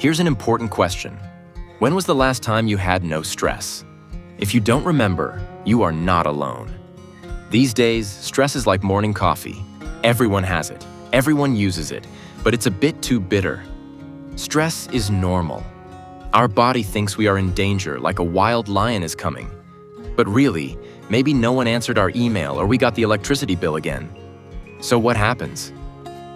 Here's an important question. When was the last time you had no stress? If you don't remember, you are not alone. These days, stress is like morning coffee. Everyone has it, everyone uses it, but it's a bit too bitter. Stress is normal. Our body thinks we are in danger, like a wild lion is coming. But really, maybe no one answered our email or we got the electricity bill again. So what happens?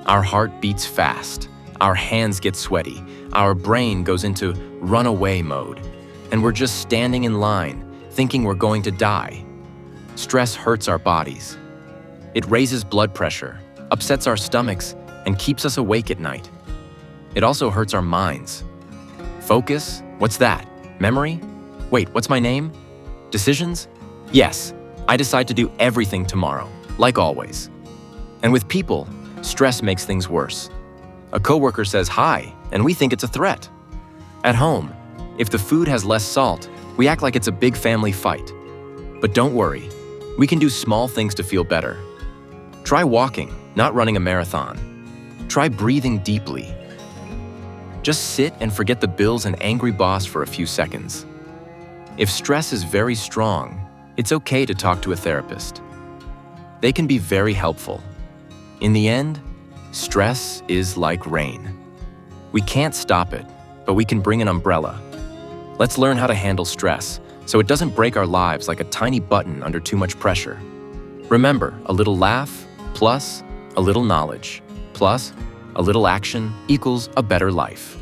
Our heart beats fast, our hands get sweaty, our brain goes into runaway mode, and we're just standing in line, thinking we're going to die. Stress hurts our bodies. It raises blood pressure, upsets our stomachs, and keeps us awake at night. It also hurts our minds. Focus? What's that? Memory? Wait, what's my name? Decisions? Yes, I decide to do everything tomorrow, like always. And with people, stress makes things worse. A coworker says hi, and we think it's a threat. At home, if the food has less salt, we act like it's a big family fight. But don't worry, we can do small things to feel better. Try walking, not running a marathon. Try breathing deeply. Just sit and forget the bills and angry boss for a few seconds. If stress is very strong, it's okay to talk to a therapist. They can be very helpful. In the end, stress is like rain. We can't stop it, but we can bring an umbrella. Let's learn how to handle stress so it doesn't break our lives like a tiny button under too much pressure. Remember, a little laugh plus a little knowledge plus a little action equals a better life.